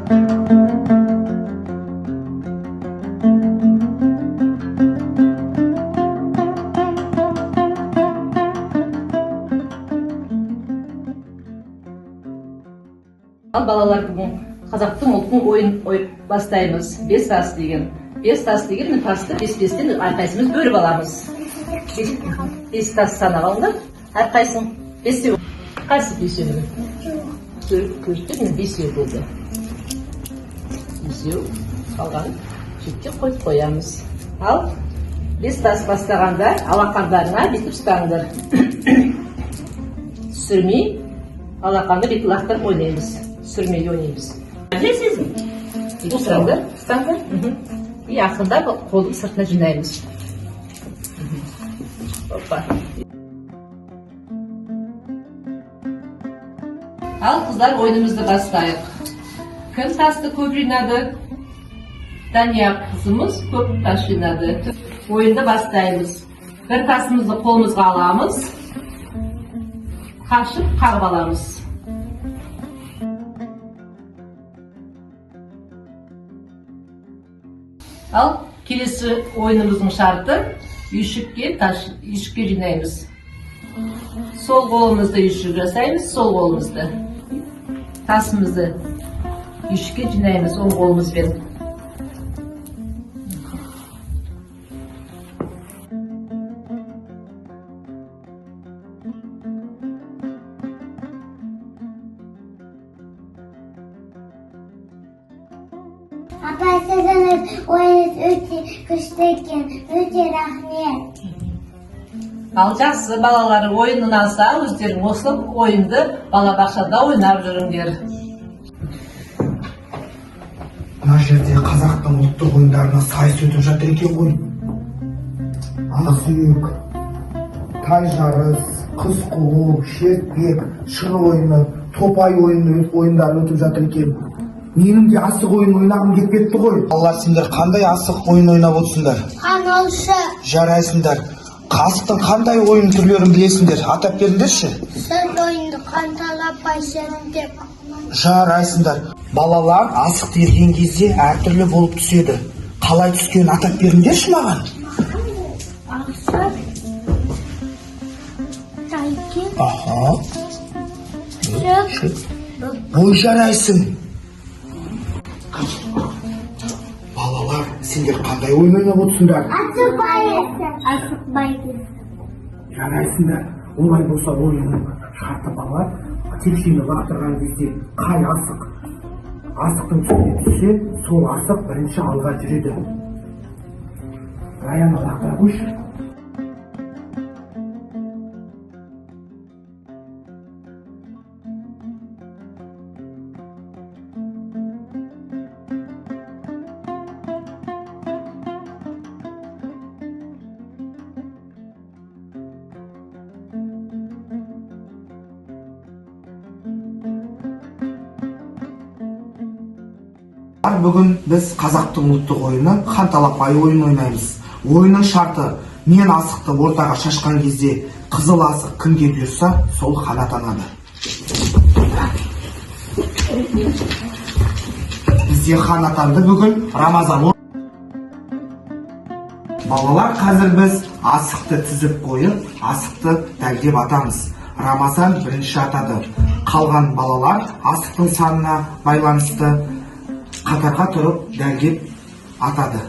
Балалар бүгін қазақтың ұлттың ойын ойып бастаймыз. Бес тас деген. Бес тас деген мен тасты бес-бестен әрқайсымыз бөліп аламыз. Бес тас санап алыңдар. Әрқайсың бесеу. Қайсы бесеу? Төрттен мен бесеу болды. Бесеу. Қалғанын жетке қойып қоямыз. Ал бес тас бастағанда алақандарына бетіп ұстаңдар. Түсірмей алақанды бетіп лақтырып ойнаймыз. Сүрмей ойнаймыз. Білесіз бе? Ұстаңдар. И ақырында қолдың сыртына жинаймыз. Опа. Ал қыздар ойынымызды бастайық. Кім тасты көп жинады? Дания қызымыз көп тас жинады. Ойынды бастаймыз. Bir тасымызды қолымызға аламыз. Қашып қағып аламыз. Ал келесі ойынымыздың шарты үйшікке жинаймыз. Сол қолымызды үйшік жасаймыз, сол қолымызды. Тасымызды үйшікке жинаймыз оң қолымызбен. Апа, sizin oyunuz öte күшті екен, өте рахмет. Ал жақсы, балалары ойын ұнаса, өздерің осы ойынды балабақшада ойнап жүріңдер. Мына жерде қазақтың ұлттық ойындарына сайыс өтіп жатыр екен ғой. Ақсүйек, тай жарыс, қыз қуу, шертпек, шыр ойыны, топай ойындары өтіп жатыр екен. Менің де асық ойын ойнағым келіп кетті ғой. Балалар, сендер қандай асық ойын ойнап отырсыңдар? Қанолшы. Жарайсыңдар. Асықтың қандай ойын түрлерін білесіңдер? Атап беріңдерші. Сіз ойынды қанталап байсаңыз деп. Жарайсыңдар. Балалар асықты ерген кезде әртүрлі болып түседі. Қалай түскенін атап беріңдерші маған. Ақсақ. Тайкен. Аха. Шөп. Ой, жарайсың. Балалар, сендер қандай ойын ойнап отырсыңдар? Асық байысы. Асық байысы. Жарайсыңдар. Олай болса ойынның шарты балалар, тепшені лақтырған кезде қай асық? Асықтың үстіне түссе, сол асық бірінші алға жүреді. Раяны лақтыра қойшы. Бүгін біз қазақтың ұлттық ойыны қанталапай ойын ойнаймыз. Ойынның шарты: мен асықты ортаға шашқан кезде қызыл асық кімге бұйырса, сол хан атанады. Бізде хан атанды бүгін Рамазан. Балалар, қазір біз асықты тізіп қойып, асықты дәлдеп атамыз. Рамазан бірінші атады. Қалған балалар асықтың санына байланысты қатарға тұрып дәлдеп атады.